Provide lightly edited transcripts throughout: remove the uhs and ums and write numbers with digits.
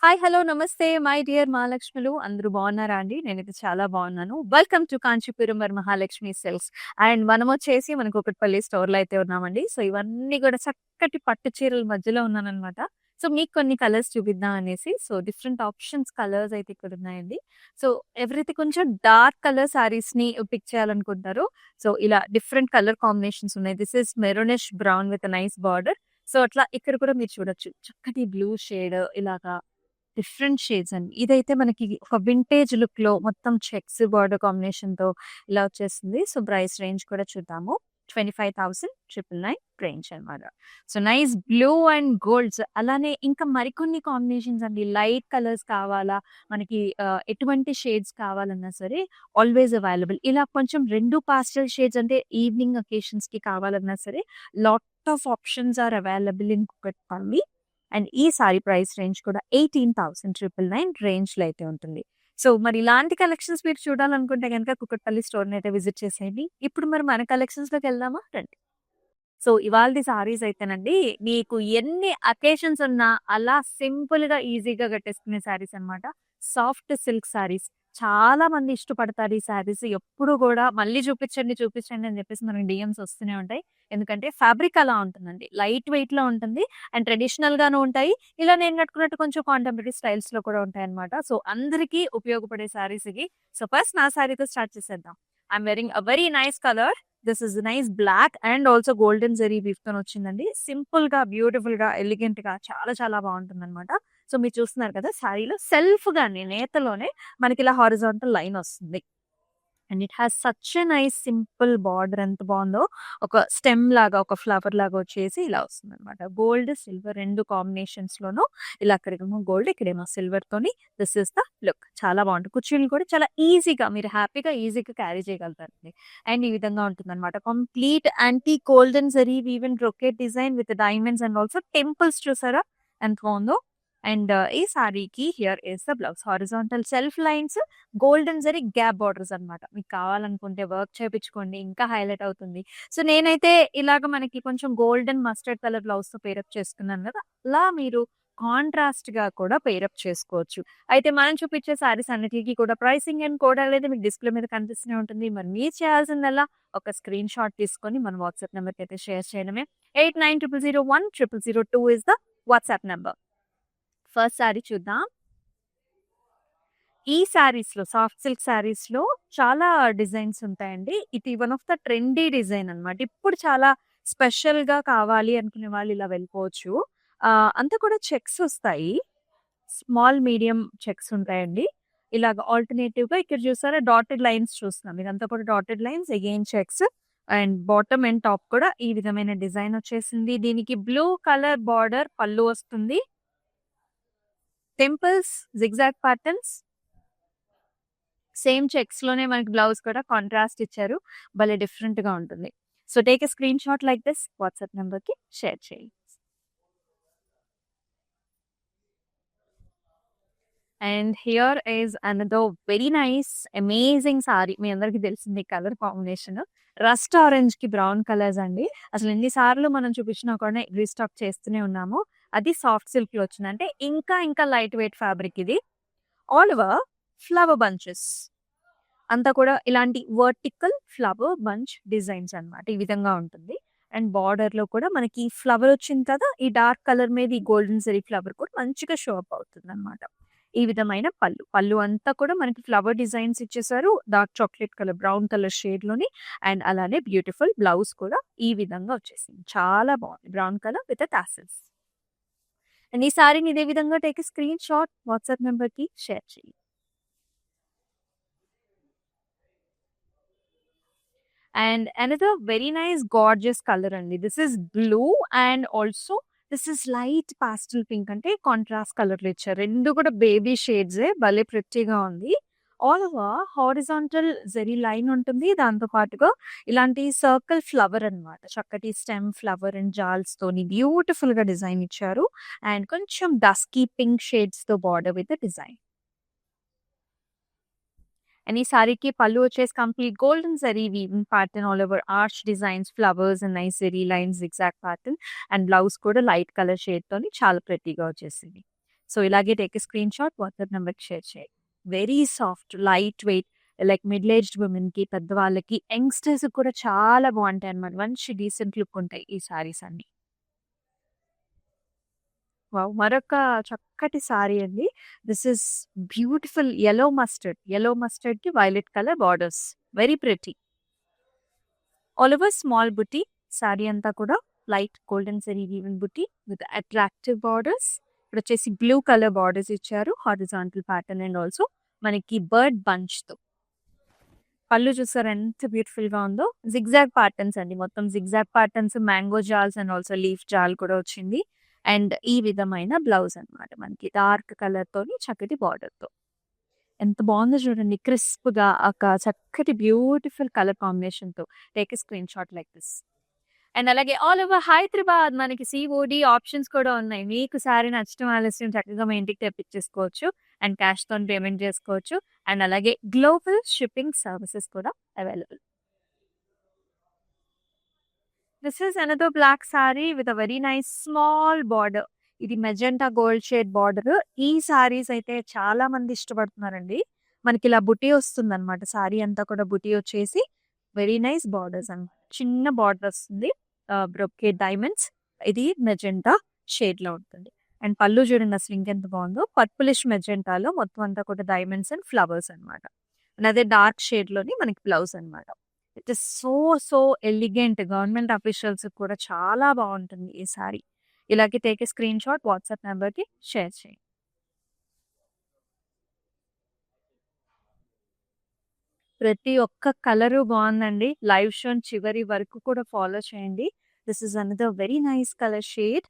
Hi! Hello! నమస్తే my dear మహాలక్ష్ములు. అందరూ బాగున్నారా అండి? నేనైతే చాలా బాగున్నాను. Welcome to Kanchipuram Mahalakshmi silks. And మనమొచ్చేసి మన కూకట్పల్లి స్టోర్‌లో అయితే ఉన్నామండి. సో, ఇవన్నీ కూడా చక్కటి పట్టు చీరల మధ్యలో ఉన్నాననమాట. సో, మీకు కొన్ని కలర్స్ చూపిద్దాం అనేసి. సో, డిఫరెంట్ ఆప్షన్స్ కలర్స్ అయితే ఇక్కడ ఉన్నాయండి. సో, ఎవరైతే కొంచెం డార్క్ కలర్ శారీస్‌ని పిక్ చేయాలనుకుంటారో, సో, ఇలా డిఫరెంట్ కలర్ కాంబినేషన్స్ ఉన్నాయి. This is maroonish brown with nice border. So, అట్లా ఇక్కడ కూడా మీరు చూడొచ్చు. చక్కటి బ్లూ షేడ్ ఇలాగా డిఫరెంట్ షేడ్స్ అండి. ఇదైతే మనకి ఒక వింటేజ్ లుక్‌లో మొత్తం చెక్స్ బార్డర్ కాంబినేషన్‌తో ఇలా వచ్చేసింది. సో, ప్రైస్ రేంజ్ కూడా చూద్దాము. 25,999 రేంజ్ అన్నమాట. So, nice blue and golds అలానే ఇంకా మరికొన్ని కాంబినేషన్స్ అండి. లైట్ కలర్స్ కావాలా, మనకి ఎటువంటి షేడ్స్ కావాలన్నా సరే ఆల్‌వేస్ అవైలబుల్. ఇలా కొంచెం 2 పాస్టెల్ షేడ్స్ అంటే ఈవినింగ్ అకేషన్స్‌కి కావాలన్నా సరే lot of options are available in Kukatpally. And ఈ సారీ ప్రైస్ రేంజ్ కూడా 18,999 రేంజ్‌లో అయితే ఉంటుంది. సో, మరి ఇలాంటి కలెక్షన్స్ మీరు చూడాలనుకుంటే గనుక కుకట్పల్లి స్టోర్‌నైతే విజిట్ చేసేయండి. ఇప్పుడు మరి మన కలెక్షన్స్‌లోకెళ్దామా? రండి. సో, ఇవాల్టి సారీస్ అయితేనండి మీకు ఎన్ని అకేషన్స్ ఉన్నా అలా సింపుల్‌గా, ఈజీగా కట్టేసుకునే సారీస్ అన్నమాట. Soft silk saris. చాలా మంది ఇష్టపడతారు ఈ సారీస్. ఎప్పుడు గూడా మళ్ళీ చూపించండి, చూపించండి అని చెప్పేసి మనకి డీఎమ్స్ వస్తూనే ఉంటాయి. ఎందుకంటే ఫ్యాబ్రిక్ అలా ఉంటుందండి. లైట్ వెయిట్‌లో ఉంటుంది. అండ్ ట్రెడిషనల్‌గాను ఉంటాయి. ఇలా నేను కట్టుకున్నట్టు కొంచెం కాంటెంపరరీ స్టైల్స్‌లో కూడా ఉంటాయన్నమాట. సో, అందరికీ ఉపయోగపడే సారీస్ ఇవి. సో, ఫస్ట్ నా సారీతో స్టార్ట్ చేసేద్దాం. I'm wearing a very nice colour. This is nice black and also golden zari వీవ్‌తోని వచ్చిందండి. సింపుల్‌గా, బ్యూటిఫుల్‌గా, ఎలిగెంట్‌గా చాలా చాలా బావుంటుందన్నమాట. సో, మీరు చూస్తున్నారు కదా! సారీలో సెల్ఫ్‌గానే నేతలోనే మనకిలా హారిజాంటల్ లైన్ వస్తుంది. And it has such a nice simple border ఎంత బావుందో. ఒక స్టెమ్ లాగా, ఒక ఫ్లవర్ లాగా వచ్చేసి ఇలా వస్తుందన్నమాట. గోల్డ్, సిల్వర్ 2 కాంబినేషన్స్‌లోనూ ఇలా అక్కడేమో గోల్డ్, ఇక్కడేమో సిల్వర్‌తోని దిస్ ఈస్ ద లుక్. చాలా బావుంటుంది. కుర్చీలు కూడా చాలా ఈజీగా మీరు హ్యాపీగా, ఈజీగా క్యారీ చేయగలుగుతారండి. అండ్ ఈ విధంగా ఉంటుందన్నమాట. Complete antique golden zari woven brocade design with diamonds and also temples చూసారా ఎంత బావుందో. అండ్ ఈ సారీకి here is the blouse. Horizontal self lines, golden zari gap borders అన్నమాట. మీకు కావాలనుకుంటే వర్క్ చేపించుకోండి ఇంకా హైలైట్ అవుతుంది. సో, నేనైతే ఇలాగ మనకి కొంచెం గోల్డెన్ మస్టర్డ్ కలర్ బ్లౌజ్‌తో పేరప్ చేసుకున్నాను కదా! అలా మీరు కాంట్రాస్ట్‌గా కూడా పేరప్ చేసుకోవచ్చు. అయితే మనం చూపించే సారీస్ అన్నిటికి కూడా ప్రైసింగ్ అండ్ కోడ్ అనేది మీకు డిస్‌ప్లే మీద కనిపిస్తూనే ఉంటుంది. మరి మీరు చేయాల్సిందల్లా ఒక స్క్రీన్ షాట్ తీసుకొని మన వాట్సాప్ నంబర్‌కి అయితే షేర్ చేయడమే. 8900010002 is the WhatsApp number. First sorry చూద్దాం. ఈ సారీస్‌లో సాఫ్ట్ సిల్క్ సారీస్‌లో చాలా డిజైన్స్ ఉంటాయండి. ఇది one of the trendy design అన్నమాట. ఇప్పుడు చాలా స్పెషల్‌గా కావాలి అనుకునే వాళ్ళు ఇలా వెళ్ళిపోవచ్చు. అంతా కూడా చెక్స్ వస్తాయి. స్మాల్, మీడియం చెక్స్ ఉంటాయండి. ఇలాగ ఆల్టర్‌నేటివ్‌గా ఇక్కడ చూసారా డాటెడ్ లైన్స్ చూస్తున్నాం. ఇదంతా కూడా dotted lines again checks and bottom and top కూడా ఈ విధమైన డిజైన్ వచ్చేసింది. దీనికి బ్లూ కలర్ బార్డర్ పల్లు వస్తుంది. టెంపుల్స్, జిగ్‌జాగ్ ప్యాటర్న్స్ సేమ్ చెక్స్‌లోనే మనకి బ్లౌజ్ కూడా కాంట్రాస్ట్ ఇచ్చారు. భలే డిఫరెంట్‌గా ఉంటుంది. So, take a screenshot like this WhatsApp నంబర్‌కి షేర్ చేయండి. And here is another very nice amazing sari. మీ అందరికి తెలిసింది కలర్ కాంబినేషన్. రస్ట్ ఆరెంజ్‌కి బ్రౌన్ కలర్స్ అండి. అసలు ఎన్ని సార్లు మనం చూపించినా కూడా రీస్టాక్ చేస్తూనే ఉన్నాము. అది సాఫ్ట్ సిల్క్‌లో వచ్చింది. అంటే ఇంకా ఇంకా లైట్ వెయిట్ ఫ్యాబ్రిక్ ఇది. All over flower bunches. అంతా కూడా ఇలాంటి వర్టికల్ ఫ్లవర్ బంచ్ డిజైన్స్ అన్నమాట. ఈ విధంగా ఉంటుంది. అండ్ బార్డర్‌లో కూడా మనకి ఫ్లవర్ వచ్చింది కదా! ఈ డార్క్ కలర్ మీద ఈ గోల్డెన్ జరీ ఫ్లవర్ కూడా మంచిగా షో అప్ అవుతుందన్నమాట. ఈ విధమైన పళ్ళు. పళ్ళు అంతా కూడా మనకి ఫ్లవర్ డిజైన్స్ ఇచ్చేసారు. Dark chocolate colour, brown colour షేడ్‌లోని అండ్ అలానే బ్యూటిఫుల్ బ్లౌజ్ కూడా ఈ విధంగా వచ్చేసింది. చాలా బావుంది. Brown colour with tassels. And ఈ సారీని ఇదే విధంగా take a screenshot WhatsApp నంబర్‌కి షేర్ చేయండి. And another very nice gorgeous color అండి. This is blue and also this is light pastel pink అంటే కాంట్రాస్ట్ కలర్‌లో ఇచ్చారు. 2 కూడా బేబీ షేడ్సే భలే ప్రిట్టీగా ఉంది. All over horizontal zari line ఉంటుంది. దాంతో పాటుగా ఇలాంటి సర్కిల్ ఫ్లవర్ అన్నమాట. చక్కటి స్టెమ్ ఫ్లవర్ అండ్ జాల్స్‌తోని బ్యూటిఫుల్‌గా డిజైన్ ఇచ్చారు. అండ్ కొంచెం డస్కీ పింక్ షేడ్స్‌తో బార్డర్ విత్ డిజైన్. అండ్ ఈ సారీకి పళ్ళు వచ్చేసి complete golden zari weaving pattern all over arch designs, flowers and nice zari lines zigzag pattern and blouse కూడా లైట్ కలర్ షేడ్ తోని చాలా ప్రెట్టీగా వచ్చేసింది. సో ఇలాగే take a screenshot WhatsApp నెంబర్కి షేర్ చేయండి. Very soft lightweight, like middle aged ఉమెన్కి, పెద్దవాళ్ళకి, యంగ్స్టర్స్ కూడా చాలా బాగుంటాయి అనమాట. మంచి డీసెంట్ లుక్ ఉంటాయి ఈ సారీస్ అన్ని. వావ్! మరొక చక్కటి సారీ అండి. దిస్ ఇస్ బ్యూటిఫుల్ యెల్లో మస్టర్డ్‌కి violet colour borders. Very pretty. All over small buti. Sari అంతా కూడా light golden zari weaving buti with attractive borders. ఇక్కడొచ్చేసి బ్లూ కలర్ బార్డర్స్ ఇచ్చారు. హారిజాంటల్ ప్యాటర్న్ అండ్ ఆల్సో మనకి బర్డ్ బంచ్‌తో. పళ్ళు చూసారా ఎంత బ్యూటిఫుల్‌గా ఉందో. జిగ్‌జాగ్ ప్యాటర్న్స్ అండి. మొత్తం zigzag patterns, mango jaals and also leaf jaal కూడా వచ్చింది. అండ్ ఈ విధమైన బ్లౌజ్ అన్నమాట మనకి. డార్క్ కలర్‌తోని చక్కటి బార్డర్‌తో. ఎంత బాగుందో చూడండి. క్రిస్ప్‌గా ఒక చక్కటి బ్యూటిఫుల్ కలర్ కాంబినేషన్‌తో. Take a screenshot like this. And అలాగే ఆల్ ఓవర్ హైదరాబాద్ మనకి సీఓడీ ఆప్షన్స్ కూడా ఉన్నాయి. మీకు సారీ నచ్చడం ఆలస్యం చక్కగా మీ ఇంటికి తెప్పించేసుకోవచ్చు. అండ్ క్యాష్‌తోని పేమెంట్ చేసుకోవచ్చు. అండ్ అలాగే గ్లోబల్ షిప్పింగ్ సర్వీసెస్ కూడా available. This is another black sari with a very nice small border. ఇది మెజెంటా గోల్డ్ షేడ్ బార్డర్. ఈ సారీస్ అయితే చాలా మంది ఇష్టపడుతున్నారండి. మనకి ఇలా బుటీ వస్తుందన్నమాట. సారీ అంతా కూడా బుటీ వచ్చేసి వెరీ నైస్ బార్డర్స్ అన్నమాట. చిన్న బార్డర్ వస్తుంది. Brocade diamonds. ఇది మెజెంటా షేడ్ లో ఉంటుంది. అండ్ పళ్ళు చూడండి అసలు ఇంకెంత బాగుందో. పర్పులిష్ మెజెంటాలో మొత్తం అంతా కూడా డైమండ్స్ అండ్ ఫ్లవర్స్ అన్నమాట. అండ్ అదే డార్క్ షేడ్ లోని మనకి బ్లౌజ్ అన్నమాట. It is so elegant. Government officials కూడా చాలా బాగుంటుంది ఈ సారీ. ఇలాగే take a screen shot WhatsApp నెంబర్కి షేర్ చేయండి. ప్రతి ఒక్క కలరు బాగుందండి. లైవ్ షోని చివరి వరకు కూడా ఫాలో చేయండి. This is another very nice colour shade.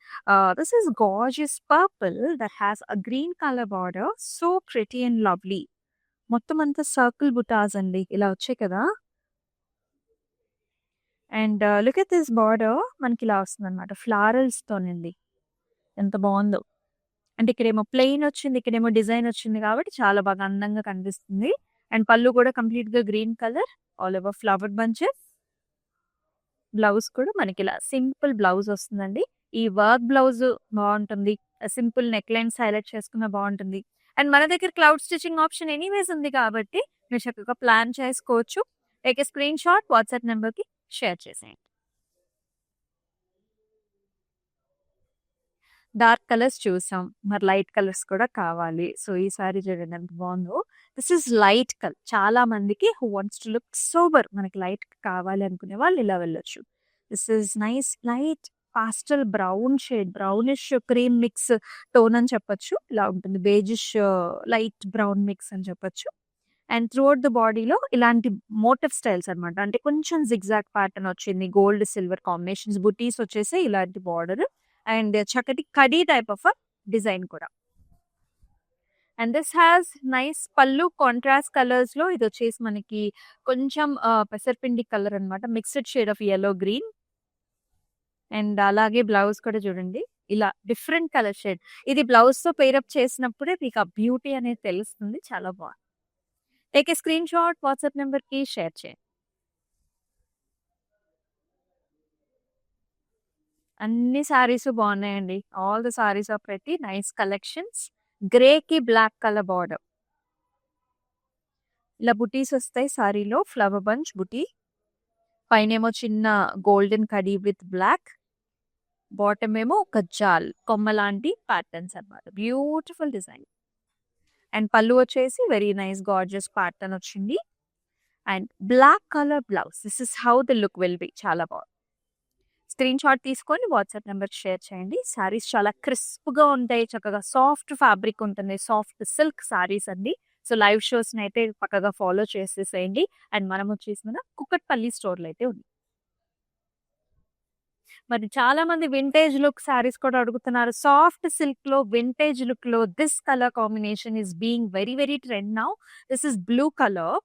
This is gorgeous purple that has a green colour border. So pretty and lovely. మొత్తం అంతా సర్కిల్ బుటాస్ అండి. ఇలా వచ్చాయి కదా. And look at this border. మనకి ఇలా వస్తుందన్నమాట. ఫ్లారల్స్ తోనండి. ఎంత బాగుందో. అంటే ఇక్కడేమో ప్లెయిన్ వచ్చింది. ఇక్కడేమో డిజైన్ వచ్చింది కాబట్టి చాలా బాగా అందంగా కనిపిస్తుంది. అండ్ పళ్ళు కూడా కంప్లీట్‌గా green colour. All over flower bunches. Blouse కూడా మనకి ఇలా సింపుల్ బ్లౌజ్ వస్తుందండి. ఈ వర్క్ బ్లౌజ్ బావుంటుంది. సింపుల్ నెక్ లైన్స్ హైలైట్ చేసుకున్న బావుంటుంది. అండ్ మన దగ్గర క్లౌడ్ స్టిచింగ్ ఆప్షన్ ఎనీవేస్ ఉంది కాబట్టి మీరు చక్కగా ప్లాన్ చేసుకోవచ్చు. Take a screen shot WhatsApp నంబర్‌కి షేర్ చేసేయండి. డార్క్ కలర్స్ చూసాం. మరి లైట్ కలర్స్ కూడా కావాలి. సో, ఈ సారీ చూడండి ఎంత బావుందో. This is light colour. చాలా మందికి who wants to look sober, మనకి లైట్ కావాలి అనుకునే వాళ్ళు ఇలా వెళ్ళొచ్చు. This is nice light pastel brown shade. Brownish cream mix tone అని చెప్పొచ్చు. ఇలా ఉంటుంది. బేజిష్ లైట్ బ్రౌన్ మిక్స్ అని చెప్పొచ్చు. అండ్ త్రూఅవుట్ ద బాడీలో ఇలాంటి మోటివ్ స్టైల్స్ అనమాట. అంటే కొంచెం జిగ్‌జాగ్ ప్యాటర్న్ వచ్చింది. గోల్డ్, సిల్వర్ కాంబినేషన్స్ బుటీస్ వచ్చేసి ఇలాంటి బార్డర్. అండ్ చక్కటి కడీ టైప్ ఆఫ్ డిజైన్ కూడా. అండ్ దిస్ హ్యాస్ నైస్ పళ్ళు కాంట్రాస్ట్ కలర్స్ లో. ఇది వచ్చేసి మనకి కొంచెం పెసరపిండి కలర్ అన్నమాట. Mixed shade of yellow green. And అలాగే బ్లౌజ్ కూడా చూడండి. ఇలా డిఫరెంట్ కలర్ షేడ్. ఇది బ్లౌజ్ తో పేరప్ చేసినప్పుడే మీకు ఆ బ్యూటీ అనేది తెలుస్తుంది. చాలా బాగుంది. Take a screen shot WhatsApp number కి షేర్ చేయండి. అన్ని సారీస్ బాగున్నాయండి. All the saris are pretty nice collections. Grey కి బ్లాక్ కలర్ బార్డర్. ఇలా బుటీస్ వస్తాయి సారీలో. ఫ్లవర్ బంచ్ బుటీ. పైనేమో చిన్న గోల్డెన్ కడీ విత్ బ్లాక్. బాటమ్ ఏమో ఒక జాల్ కొమ్మ లాంటి ప్యాటర్న్స్ అన్నమాట. Beautiful design. అండ్ పళ్ళు వచ్చేసి వెరీ నైస్ గార్జియస్ ప్యాటర్న్ వచ్చింది. And black colour blouse. This is how the look will be. చాలా బాగుంది. స్క్రీన్ షాట్ తీసుకొని వాట్సాప్ నెంబర్ షేర్ చేయండి. సారీస్ చాలా క్రిస్ప్‌గా ఉంటాయి. చక్కగా సాఫ్ట్ ఫ్యాబ్రిక్ ఉంటుంది. సాఫ్ట్ సిల్క్ సారీస్ అండి. సో, లైవ్ షోస్‌ని అయితే పక్కగా ఫాలో చేసేసేయండి. అండ్ మనం వచ్చేసి మన కుకట్పల్లి స్టోర్‌లో అయితే ఉంది. మరి చాలా మంది వింటేజ్ లుక్ సారీస్ కూడా అడుగుతున్నారు. సాఫ్ట్ సిల్క్‌లో వింటేజ్ లుక్‌లో this colour combination is being very trend now. This is blue colour.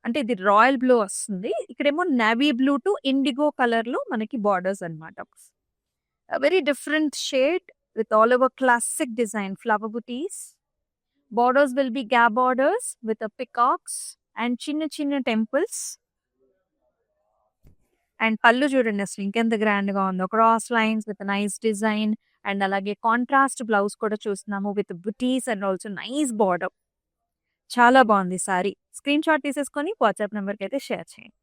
అంటే ఇది రాయల్ బ్లూ వస్తుంది. ఇక్కడేమో నేవీ బ్లూ టు ఇండిగో కలర్‌లో మనకి బార్డర్స్ అన్నమాట. Very different shade with all over classic design flower buttis. Borders will be gap borders with a peacocks and చిన్న temples. And పళ్ళు చూడండి అసలు ఇంకెంత గ్రాండ్ గా ఉందో. Cross lines with nice design. And అలాగే కాంట్రాస్ట్ బ్లౌజ్ కూడా చూస్తున్నాము with buttis and also nice border. చాలా బాగుంది సారీ. స్క్రీన్ షాట్ తీసేసుకొని వాట్సాప్ నెంబర్కి అయితే షేర్ చేయండి.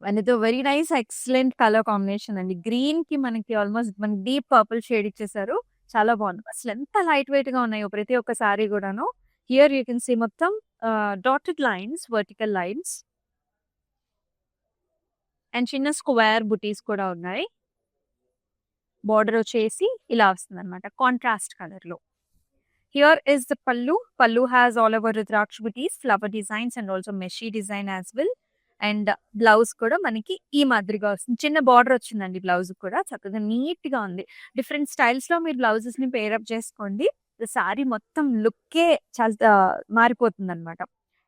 అండ్ ఇది very nice excellent colour combination అండి. గ్రీన్ కి మనకి ఆల్మోస్ట్ మనకి డీప్ పర్పుల్ షేడ్ ఇచ్చేసారు. చాలా బాగుంది. అసలు ఎంత లైట్ వెయిట్ గా ఉన్నాయో ప్రతి ఒక్క సారీ కూడాను. హియర్ యూ కెన్ సీ మొత్తం dotted lines, vertical lines and చిన్న స్క్వేర్ బుటీస్ కూడా ఉన్నాయి. బార్డర్ వచ్చేసి ఇలా వస్తుంది అనమాట కాంట్రాస్ట్ కలర్ లో. Here is the pallu. Pallu has all over rudraksha butis, flower designs and also mesh design as well. And blouse కూడా మనకి ఈ మాదిరిగా వస్తుంది. చిన్న బార్డర్ వచ్చిందండి బ్లౌజ్ కూడా. చక్కగా నీట్ గా ఉంది. డిఫరెంట్ స్టైల్స్ లో మీరు బ్లౌజెస్ ని పేరప్ చేసుకోండి. సారీ మొత్తం లుక్కే చాలా మారిపోతుంది అనమాట.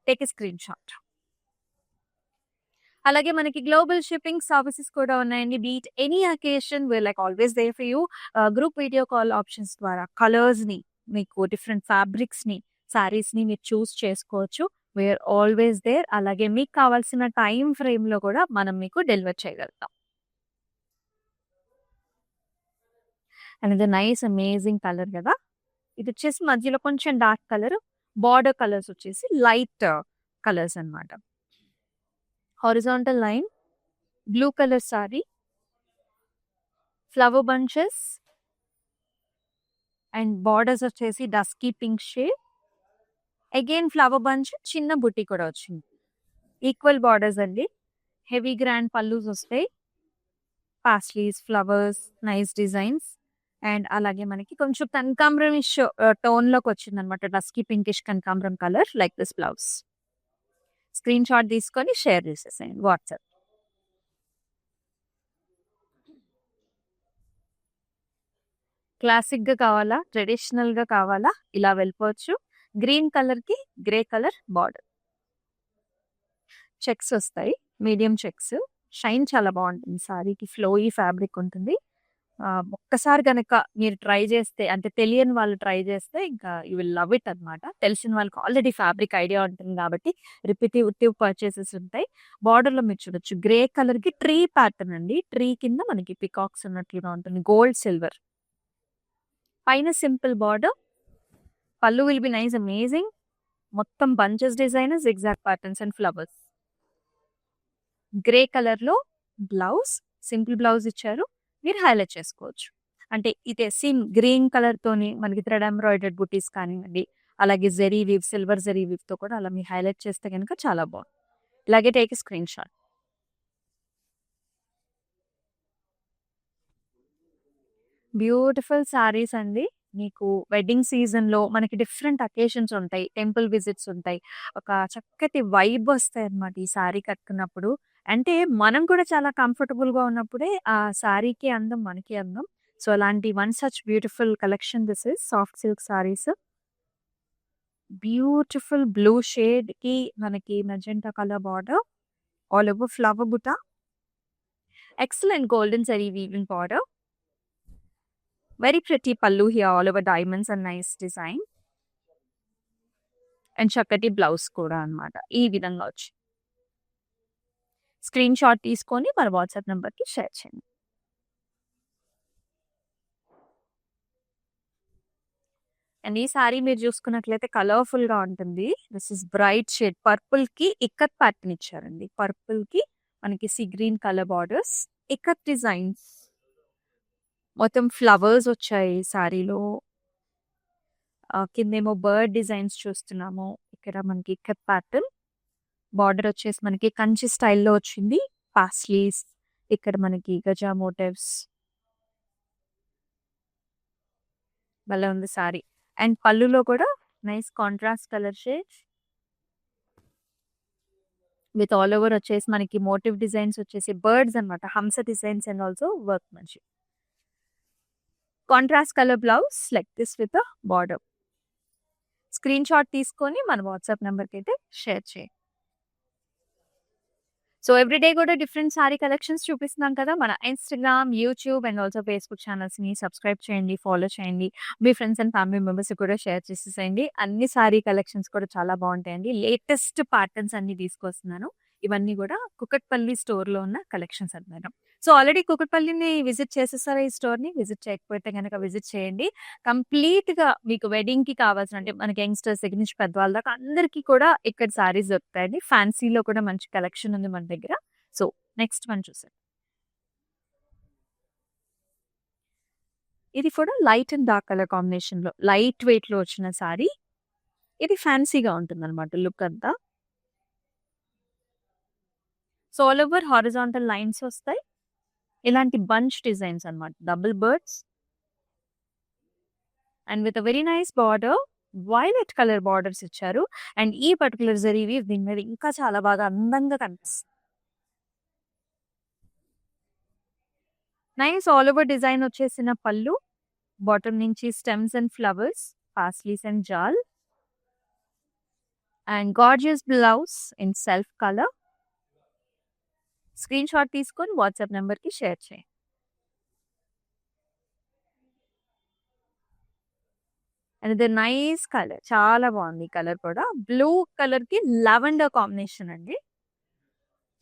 Take a screenshot. అలాగే మనకి గ్లోబల్ షిప్పింగ్ సర్వీసెస్ కూడా ఉన్నాయండి. Be it any occasion we're like always there for you. Group video call options ద్వారా కలర్స్ ని, మీకు డిఫరెంట్ ఫ్యాబ్రిక్స్ ని, సారీస్ ని మీరు చూస్ చేసుకోవచ్చు. We're always there. అలాగే మీకు కావాల్సిన టైం ఫ్రేమ్ లో కూడా మనం మీకు డెలివర్ చేయగలుగుతాం. అండ్ ఇది నైస్ అమేజింగ్ కలర్ కదా. ఇది వచ్చేసి మధ్యలో కొంచెం డార్క్ కలర్, బార్డర్ కలర్స్ వచ్చేసి లైట్ కలర్స్ అన్నమాట. Horizontal line, blue colour sari, flower bunches and borders వచ్చేసి dusky pink shade. Again flower bunch, చిన్న బుట్టి కూడా వచ్చింది. ఈక్వల్ బార్డర్స్ అండి. హెవీ గ్రాండ్ పల్లూస్ వస్తాయి. Paisleys, flowers, nice designs. And అలాగే మనకి కొంచెం కనకాంబరమిష్ టోన్ లోకి వచ్చింది అనమాట. డస్కీ పింకిష్ కనకాంబరం colour like this blouse. Screenshot తీసుకొని షేర్ చేసేసేయండి వాట్సాప్. క్లాసిక్ గా కావాలా, ట్రెడిషనల్ గా కావాలా, ఇలా వెళ్ళిపోవచ్చు. గ్రీన్ కలర్ కి గ్రే కలర్ బార్డర్. చెక్స్ వస్తాయి, మీడియం చెక్స్. షైన్ చాలా బాగుంటుంది. సారీకి ఫ్లోయీ ఫ్యాబ్రిక్ ఉంటుంది. ఒక్కసారి కనుక మీరు ట్రై చేస్తే, అంటే తెలియని వాళ్ళు ట్రై చేస్తే ఇంకా యూ విల్ లవ్ ఇట్ అనమాట. తెలిసిన వాళ్ళకి ఆల్రెడీ ఫ్యాబ్రిక్ ఐడియా ఉంటుంది కాబట్టి రిపిటేటివ్ పర్చేసెస్ ఉంటాయి. బార్డర్ లో మీరు చూడొచ్చు గ్రే కలర్ కి ట్రీ ప్యాటర్న్ అండి. ట్రీ కింద మనకి పికాక్స్ ఉన్నట్లుగా ఉంటుంది. గోల్డ్ సిల్వర్ పైన సింపుల్ బార్డర్. పల్లు విల్ బి నైస్ అమేజింగ్. మొత్తం bunches design, zigzag patterns and flowers. Grey colour లో బ్లౌజ్, సింపుల్ బ్లౌజ్ ఇచ్చారు. మీరు హైలైట్ చేసుకోవచ్చు. అంటే ఇదే సేమ్ గ్రీన్ కలర్ తోని మనకి థ్రెడ్ ఎంబ్రాయిడర్డ్ బుటీస్ కానివ్వండి, అలాగే zari weave, silver zari weave తో కూడా అలా మీరు హైలైట్ చేస్తే కనుక చాలా బాగుంది. ఇలాగే take screen shot. Beautiful saris అండి. మీకు వెడ్డింగ్ సీజన్ లో మనకి డిఫరెంట్ అకేషన్స్ ఉంటాయి, టెంపుల్ విజిట్స్ ఉంటాయి. ఒక చక్కటి వైబ్ వస్తాయి అన్నమాట ఈ సారీ కట్టుకున్నప్పుడు. అంటే మనం కూడా చాలా కంఫర్టబుల్ గా ఉన్నప్పుడే ఆ సారీకి అందం, మనకి అందం. సో అలాంటి one such beautiful collection this is soft silk saris. Beautiful blue shade కి మనకి magenta colour border, all over flower buta, excellent golden zari weaving border. Very pretty pallu here, all over diamonds and nice design. And చక్కటి blouse కూడా అన్నమాట. ఈ విధంగా వచ్చి screen shot తీసుకొని మన వాట్సాప్ నెంబర్ కి షేర్ చేయండి. అండ్ ఈ సారీ మీరు చూసుకున్నట్లయితే కలర్ఫుల్ గా ఉంటుంది. This is bright shade. Purple కి ఇక్కత్ ప్యాటర్న్ ఇచ్చారండి. పర్పుల్ కి మనకి sea green colour borders, ikat designs, మొత్తం ఫ్లవర్స్ వచ్చాయి సారీలో. కిందేమో బర్డ్ డిజైన్స్ చూస్తున్నాము. ఇక్కడ మనకి ఇక్కత్ ప్యాటర్న్. బార్డర్ వచ్చేసి మనకి కంచి స్టైల్లో వచ్చింది. పాస్లీస్, ఇక్కడ మనకి గజా మోటివ్స్. భలే ఉంది సారీ. అండ్ పళ్ళులో కూడా nice contrast colour shade with all over వచ్చేసి మనకి మోటివ్ డిజైన్స్ వచ్చేసి బర్డ్స్ అన్నమాట. హంస డిజైన్స్ అండ్ ఆల్సో వర్క్ మంచి. Contrast colour blouse like this with border. Screenshot తీసుకొని మన వాట్సాప్ నెంబర్కి అయితే షేర్ చేయండి. సో ఎవ్రీడే కూడా డిఫరెంట్ సారీ కలెక్షన్స్ చూపిస్తున్నాం కదా. మన Instagram, YouTube and also Facebook ఛానల్స్ని సబ్స్క్రైబ్ చేయండి, ఫాలో చేయండి. మీ ఫ్రెండ్స్ అండ్ ఫ్యామిలీ మెంబర్స్ కూడా షేర్ చేసేసేయండి. అన్ని సారీ కలెక్షన్స్ కూడా చాలా బాగుంటాయండి. లేటెస్ట్ ప్యాటర్న్స్ అన్ని తీసుకొస్తున్నాను. ఇవన్నీ గూడా కుకట్పల్లి స్టోర్‌లో ఉన్న కలెక్షన్స్ అన్నమాట. సో, ఆల్రెడీ కుకట్పల్లిని విజిట్ చేసేసారా ఈ స్టోర్‌ని? విజిట్ చేయకపోతే గనక విజిట్ చేయండి. కంప్లీట్‌గా మీకు వెడ్డింగ్‌కి కావాల్సిన అంటే మనకి యంగ్‌స్టర్స్ దగ్గర నుంచి పెద్దవాళ్ళ దాకా అందరికీ కూడా ఇక్కడ సారీస్ దొరుకుతాయండి. ఫ్యాన్సీలో కూడా మంచి కలెక్షన్ ఉంది మన దగ్గర. సో, నెక్స్ట్ వన్ చూసేద్దాం. ఇది కూడా లైట్ అండ్ డార్క్ కలర్ కాంబినేషన్‌లో లైట్ వెయిట్‌లో వచ్చిన సారీ. ఇది ఫ్యాన్సీగా ఉంటుందన్నమాట లుక్ అంతా. So, all over horizontal lines వస్తాయి. ఇలాంటి బంచ్ డిజైన్స్ అన్నమాట. Double birds and with a very nice border. Violet colour borders ఇచ్చారు. అండ్ ఈ పర్టిక్యులర్ జరీ వీవ్ దీని మీద ఇంకా చాలా బాగా అందంగా కనిపిస్తుంది. నైస్ ఆల్ ఓవర్ డిజైన్ వచ్చేసిన పళ్ళు. బాటమ్ నుంచి stems and flowers, paisleys and jaal. And gorgeous blouse in self colour. Screenshot తీసుకొని వాట్సాప్ నెంబర్‌కి షేర్ చేయండి. అండ్ ఇది నైస్ కలర్. చాలా బాగుంది ఈ కలర్ కూడా. బ్లూ కలర్‌కి లావెండర్ కాంబినేషన్ అండి.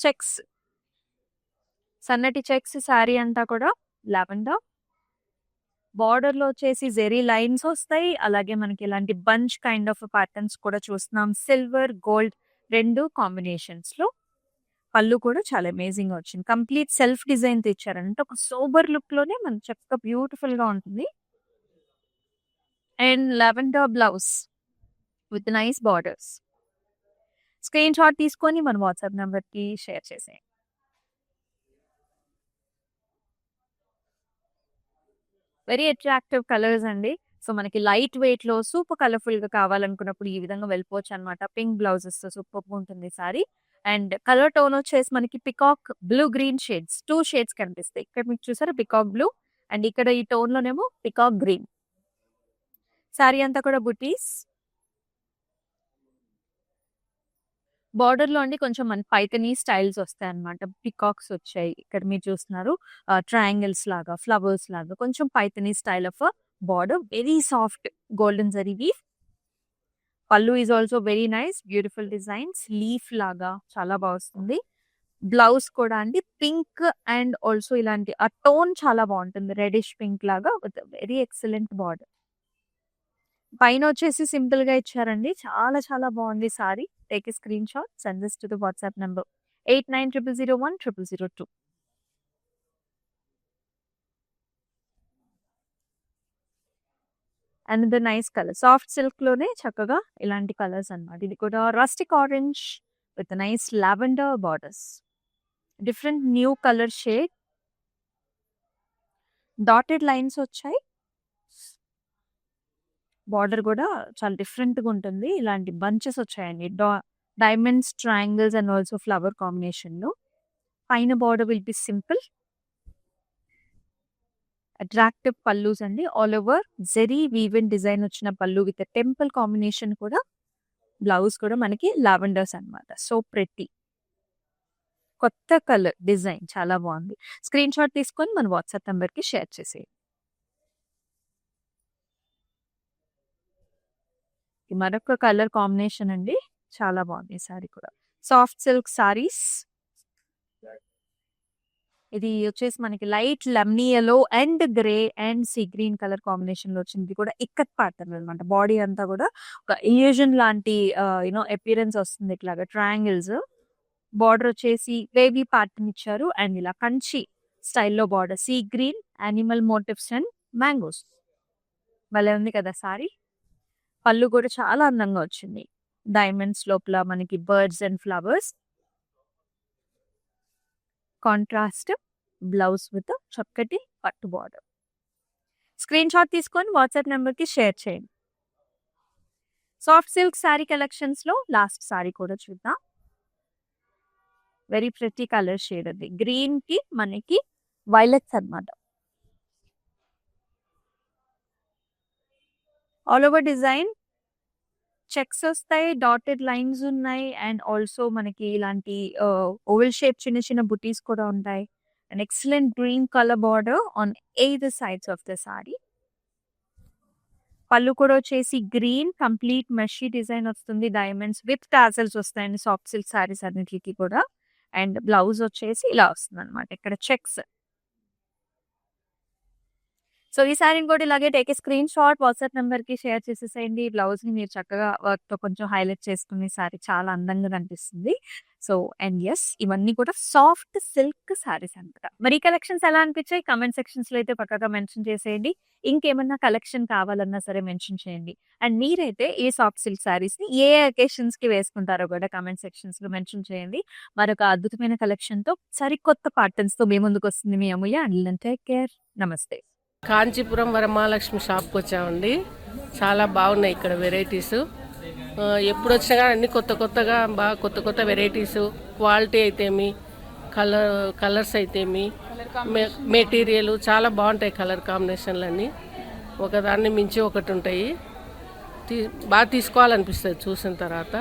చెక్స్. సన్నటి చెక్స్ సారీ అంతా కూడా లావెండర్. బార్డర్‌లో వచ్చేసి జెరీ లైన్స్ వస్తాయి. అలాగే మనకి ఇలాంటి బంచ్ కైండ్ ఆఫ్ ప్యాటర్న్స్ కూడా చూస్తున్నాం. Silver, gold 2 కాంబినేషన్స్‌లో. పళ్ళు కూడా చాలా అమేజింగ్‌గా వచ్చింది. కంప్లీట్ సెల్ఫ్ డిజైన్‌తో ఇచ్చారంటే ఒక సోబర్ లుక్‌లోనే మనకు చక్కగా బ్యూటిఫుల్‌గా ఉంటుంది. And lavender blouse with nice borders. Screen shot తీసుకొని మన వాట్సాప్ నంబర్‌కి షేర్ చేసేయండి. వెరీ అట్రాక్టివ్ కలర్స్ అండి. సో, మనకి లైట్ వెయిట్‌లో సూపర్ కలర్‌ఫుల్‌గా కావాలనుకున్నప్పుడు ఈ విధంగా వెళ్ళిపోవచ్చనమాట. పింక్ బ్లౌజెస్‌తో సూపర్బ్‌గా ఉంటుంది సారీ. అండ్ కలర్ టోన్ వచ్చేసి మనకి peacock blue green shades 2 shades కనిపిస్తాయి. ఇక్కడ మీకు చూసారా పికాక్ బ్లూ అండ్ ఇక్కడ ఈ టోన్‌లోనేమో పికాక్ గ్రీన్. సారీ అంతా కూడా బుటీస్. బార్డర్‌లో అండి కొంచెం మన పైథనీ స్టైల్స్ వస్తాయన్నమాట. పికాక్స్ వచ్చాయి. ఇక్కడ మీరు చూస్తున్నారు ట్రయాంగిల్స్ లాగా, ఫ్లవర్స్ లాగా కొంచెం Paithani style of border. Very soft golden zari weave. Pallu is also very nice. Beautiful designs. Leaf లాగా చాలా బా వస్తుంది. బ్లౌజ్ కూడా అండి పింక్ అండ్ ఆల్సో ఇలాంటి ఆ టోన్ చాలా బావుంటుంది. రెడిష్ పింక్ లాగా విత్ వెరీ ఎక్సలెంట్ బార్డర్. పైనొచ్చేసి సింపుల్‌గా ఇచ్చారండి. చాలా చాలా బావుంది sari. Take a screenshot. Send this to the WhatsApp number 8900010002. Another nice colour. Soft సిల్క్‌లోనే చక్కగా ఇలాంటి కలర్స్ అన్నమాట. ఇది కూడా rustic orange with nice lavender borders. Different new colour shade. Dotted lines వచ్చాయి. బార్డర్ గూడా చాలా డిఫరెంట్‌గా ఉంటుంది. ఇలాంటి బంచెస్ వచ్చాయండి. Diamonds, triangles and also flower కాంబినేషన్‌లో. పైన border will be simple. Attractive pallus అండి. All over zari woven design వచ్చిన పల్లు విత్ టెంపుల్ కాంబినేషన్ కూడా. బ్లౌజ్ కూడా మనకి లావెండర్స్ అన్నమాట. So pretty. కొత్త కలర్ డిజైన్ చాలా బావుంది. స్క్రీన్ షాట్ తీసుకొని మన వాట్సాప్ నంబర్‌కి షేర్ చేసేయండి. ఇది మరొక కలర్ కాంబినేషన్ అండి. చాలా బావుంది ఈ సారీ కూడా. Soft silk saris. ఇది వచ్చేసి మనకి light lemony yellow and grey and sea green colour కాంబినేషన్‌లో వచ్చింది. ఇది కూడా ఇక్కత్ ప్యాటర్న్ అన్నమాట. బాడీ అంతా కూడా ఒక ఇల్యూజన్ లాంటి అపియరెన్స్ వస్తుంది ఇట్లాగా ట్రయాంగిల్స్. బార్డర్ వచ్చేసి వేవీ ప్యాటర్న్ ఇచ్చారు. అండ్ ఇలా కంచి స్టైల్‌లో border. Sea green, animal motifs and mangoes. భలే ఉంది కదా సారీ. పళ్ళు కూడా చాలా అందంగా వచ్చింది. డైమండ్స్ లోపల మనకి birds and flowers. Contrast blouse with చక్కటి పట్టు బార్డర్. స్క్రీన్ షాట్ తీసుకొని వాట్సాప్ నంబర్‌కి షేర్ చేయండి. సాఫ్ట్ సిల్క్ సారీ కలెక్షన్స్‌లో లాస్ట్ సారీ కూడా చూద్దాం. వెరీ ప్రెటీ కలర్ షేడ్ అది. గ్రీన్‌కి మనకి వైలెట్స్ అన్నమాట. ఆల్ ఓవర్ డిజైన్ చెక్స్ వస్తాయి. డాటెడ్ లైన్స్ ఉన్నాయి. అండ్ ఆల్సో మనకి ఇలాంటి ఓవెల్ షేప్ చిన్న చిన్న బుటీస్ కూడా ఉంటాయి. And excellent green colour border on either sides of the sorry. పళ్ళు కూడా వచ్చేసి గ్రీన్ కంప్లీట్ మెషీ డిజైన్ వస్తుంది. డైమండ్స్ విత్ టాజల్స్ వస్తాయండి సాఫ్ట్ సిల్క్ సారీస్ అన్నిటికి కూడా. అండ్ బ్లౌజ్ వచ్చేసి ఇలా వస్తుందన్నమాట. ఇక్కడ చెక్స్. సో ఈ సారీని కూడా ఇలాగే take a screen shot WhatsApp నెంబర్‌కి షేర్ చేసేసేయండి. ఈ బ్లౌజ్‌ని మీరు చక్కగా వర్క్‌తో కొంచెం హైలైట్ చేసుకుని సారీ చాలా అందంగా కనిపిస్తుంది. సో అండ్ యెస్ ఇవన్నీ కూడా సాఫ్ట్ సిల్క్ సారీస్ అన్నమాట. మరి ఈ కలెక్షన్స్ ఎలా అనిపించాయి కామెంట్ సెక్షన్స్‌లో అయితే పక్కాగా మెన్షన్ చేసేయండి. ఇంకేమన్నా కలెక్షన్ కావాలన్నా సరే మెన్షన్ చేయండి. అండ్ మీరైతే ఈ సాఫ్ట్ సిల్క్ సారీస్‌ని ఏ అకేషన్స్‌కి వేసుకుంటారో కూడా కామెంట్ సెక్షన్స్‌లో మెన్షన్ చేయండి. మరొక అద్భుతమైన కలెక్షన్‌తో సరికొత్త ప్యాటర్న్స్‌తో మీ ముందుకొస్తుంది మీ Amulya. Until then take care. నమస్తే. కాంచీపురం వరమహాలక్ష్మి షాప్కి వచ్చామండి. చాలా బాగున్నాయి ఇక్కడ వెరైటీస్. ఎప్పుడు వచ్చినా కానీ అన్ని కొత్తగా బాగా కొత్త వెరైటీస్, క్వాలిటీ అయితేమి, కలర్స్ అయితేమి, మెటీరియల్ చాలా బాగుంటాయి. కలర్ కాంబినేషన్లు అన్నీ ఒకదాన్ని మించి ఒకటి ఉంటాయి. బాగా తీసుకోవాలనిపిస్తుంది చూసిన తర్వాత.